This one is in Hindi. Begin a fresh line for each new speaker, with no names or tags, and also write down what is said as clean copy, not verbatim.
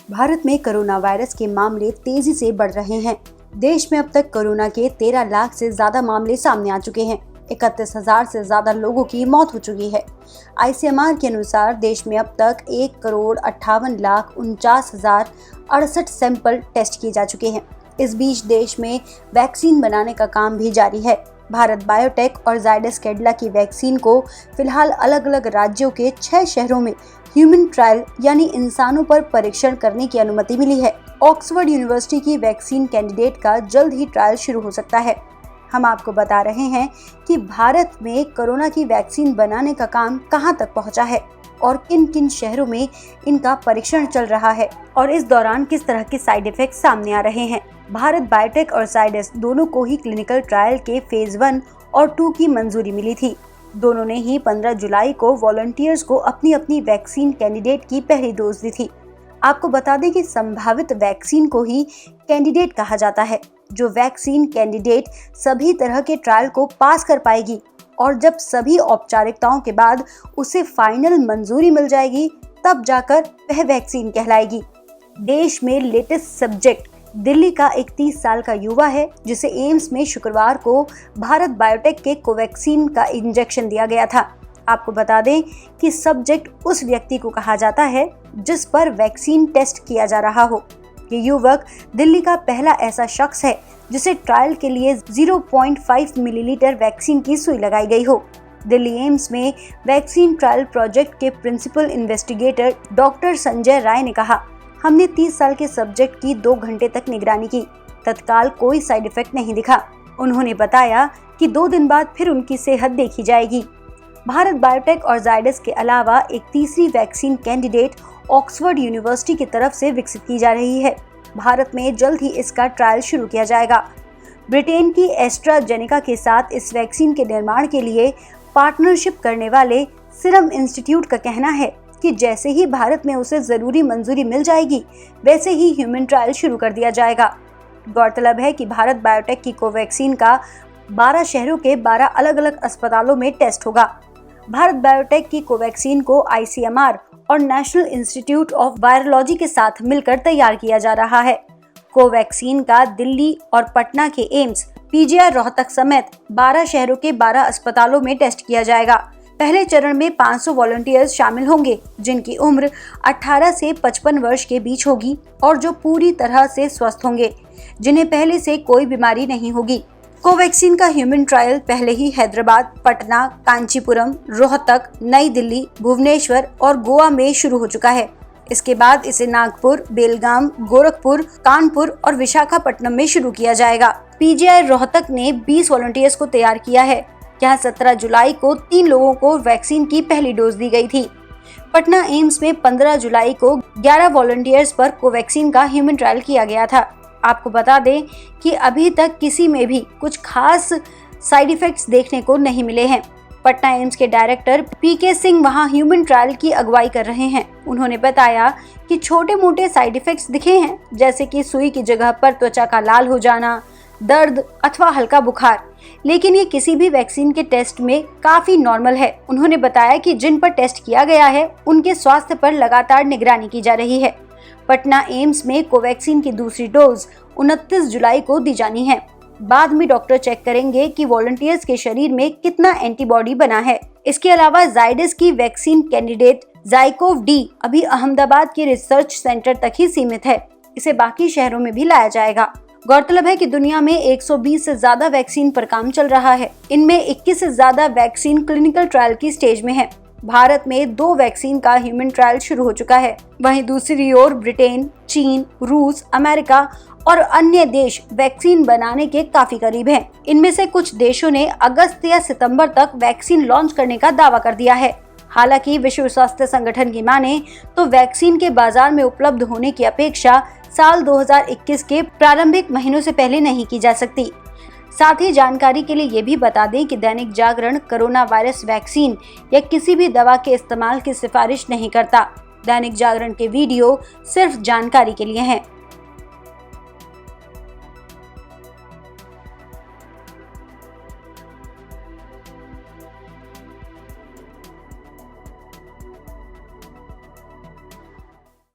भारत में कोरोना वायरस के मामले तेजी से बढ़ रहे हैं। देश में अब तक कोरोना के 13 लाख से ज्यादा मामले सामने आ चुके हैं। 31,000 से ज्यादा लोगों की मौत हो चुकी है। ICMR के अनुसार देश में अब तक 1,58,49,068 सैंपल टेस्ट किए जा चुके हैं। इस बीच देश में वैक्सीन बनाने का काम भी जारी है। भारत बायोटेक और जायडस कैडिला की वैक्सीन को फिलहाल अलग अलग राज्यों के 6 शहरों में ह्यूमन ट्रायल यानी इंसानों पर परीक्षण करने की अनुमति मिली है। ऑक्सफोर्ड यूनिवर्सिटी की वैक्सीन कैंडिडेट का जल्द ही ट्रायल शुरू हो सकता है। हम आपको बता रहे हैं कि भारत में कोरोना की वैक्सीन बनाने का काम कहां तक पहुंचा है और किन किन शहरों में इनका परीक्षण चल रहा है और इस दौरान किस तरह के साइड इफेक्ट सामने आ रहे हैं। भारत बायोटेक और जायडस दोनों को ही क्लिनिकल ट्रायल के फेज 1 और 2 की मंजूरी मिली थी। दोनों ने ही 15 जुलाई को वॉलंटियर्स को अपनी अपनी वैक्सीन कैंडिडेट की पहली डोज दी थी। आपको बता दें कि संभावित वैक्सीन को ही कैंडिडेट कहा जाता है। जो वैक्सीन कैंडिडेट सभी तरह के ट्रायल को पास कर पाएगी और जब सभी औपचारिकताओं के बाद उसे फाइनल मंजूरी मिल जाएगी तब जाकर वह वैक्सीन कहलाएगी। देश में लेटेस्ट सब्जेक्ट दिल्ली का एक 30 साल का युवा है जिसे एम्स में शुक्रवार को भारत बायोटेक के कोवैक्सीन का इंजेक्शन दिया गया था। आपको बता दें कि सब्जेक्ट उस व्यक्ति को कहा जाता है जिस पर वैक्सीन टेस्ट किया जा रहा हो। ये युवक दिल्ली का पहला ऐसा शख्स है जिसे ट्रायल के लिए 0.5 मिलीलीटर वैक्सीन की सुई लगाई गई हो। दिल्ली एम्स में वैक्सीन ट्रायल प्रोजेक्ट के principal investigator doctor Sanjay Rai ने कहा, हमने 30 साल के सब्जेक्ट की 2 घंटे तक निगरानी की। तत्काल कोई साइड इफेक्ट नहीं दिखा। उन्होंने बताया कि 2 दिन बाद फिर उनकी सेहत देखी जाएगी। भारत बायोटेक और जायडस के अलावा एक तीसरी वैक्सीन कैंडिडेट ऑक्सफोर्ड यूनिवर्सिटी की तरफ से विकसित की जा रही है। भारत में जल्द ही इसका ट्रायल शुरू किया जाएगा। ब्रिटेन की एस्ट्राजेनेका के साथ इस वैक्सीन के निर्माण के लिए पार्टनरशिप करने वाले सीरम इंस्टीट्यूट का कहना है कि जैसे ही भारत में उसे जरूरी मंजूरी मिल जाएगी वैसे ही ह्यूमन ट्रायल शुरू कर दिया जाएगा। गौरतलब है कि भारत बायोटेक की कोवैक्सीन का 12 शहरों के 12 अलग अलग अस्पतालों में टेस्ट होगा। भारत बायोटेक की कोवैक्सीन को ICMR और नेशनल इंस्टीट्यूट ऑफ वायरोलॉजी के साथ मिलकर तैयार किया जा रहा है। कोवैक्सीन का दिल्ली और पटना के एम्स, PGI रोहतक समेत 12 शहरों के 12 अस्पतालों में टेस्ट किया जाएगा। पहले चरण में 500 वॉलंटियर्स शामिल होंगे जिनकी उम्र 18 से 55 वर्ष के बीच होगी और जो पूरी तरह से स्वस्थ होंगे, जिन्हें पहले से कोई बीमारी नहीं होगी। कोवैक्सीन का ह्यूमन ट्रायल पहले ही हैदराबाद, पटना, कांचीपुरम, रोहतक, नई दिल्ली, भुवनेश्वर और गोवा में शुरू हो चुका है। इसके बाद इसे नागपुर, बेलगाम, गोरखपुर, कानपुर और विशाखापट्टनम में शुरू किया जाएगा। PGI रोहतक ने 20 वॉलंटियर्स को तैयार किया है। यहाँ 17 जुलाई को 3 लोगों को वैक्सीन की पहली डोज दी गई थी। पटना एम्स में 15 जुलाई को 11 वॉलंटियर्स पर कोवैक्सीन का ह्यूमन ट्रायल किया गया था। आपको बता दें कि अभी तक किसी में भी कुछ खास साइड इफेक्ट्स देखने को नहीं मिले हैं। पटना एम्स के डायरेक्टर PK सिंह वहां ह्यूमन ट्रायल की अगुवाई कर रहे हैं। उन्होंने बताया कि छोटे मोटे साइड इफेक्ट्स दिखे हैं, जैसे कि सुई की जगह पर त्वचा का लाल हो जाना, दर्द अथवा हल्का बुखार, लेकिन ये किसी भी वैक्सीन के टेस्ट में काफी नॉर्मल है। उन्होंने बताया कि जिन पर टेस्ट किया गया है उनके स्वास्थ्य पर लगातार निगरानी की जा रही है। पटना एम्स में कोवैक्सीन की दूसरी डोज 29 जुलाई को दी जानी है। बाद में डॉक्टर चेक करेंगे कि वॉलंटियर्स के शरीर में कितना एंटीबॉडी बना है। इसके अलावा जायडस की वैक्सीन कैंडिडेट जाइकोव-D अभी अहमदाबाद के रिसर्च सेंटर तक ही सीमित है। इसे बाकी शहरों में भी लाया जाएगा। गौरतलब है कि दुनिया में 120 से ज्यादा वैक्सीन पर काम चल रहा है। इनमें 21 से ज्यादा वैक्सीन क्लिनिकल ट्रायल की स्टेज में है। भारत में 2 वैक्सीन का ह्यूमन ट्रायल शुरू हो चुका है। वहीं दूसरी ओर ब्रिटेन, चीन, रूस, अमेरिका और अन्य देश वैक्सीन बनाने के काफी करीब हैं। इनमें से कुछ देशों ने अगस्त या सितंबर तक वैक्सीन लॉन्च करने का दावा कर दिया है। हालांकि विश्व स्वास्थ्य संगठन की माने तो वैक्सीन के बाजार में उपलब्ध होने की अपेक्षा साल 2021 के प्रारंभिक महीनों से पहले नहीं की जा सकती। साथ ही जानकारी के लिए ये भी बता दें कि Dainik Jagran corona virus vaccine या किसी भी दवा के इस्तेमाल की सिफारिश नहीं करता। दैनिक जागरण के वीडियो सिर्फ जानकारी के लिए हैं।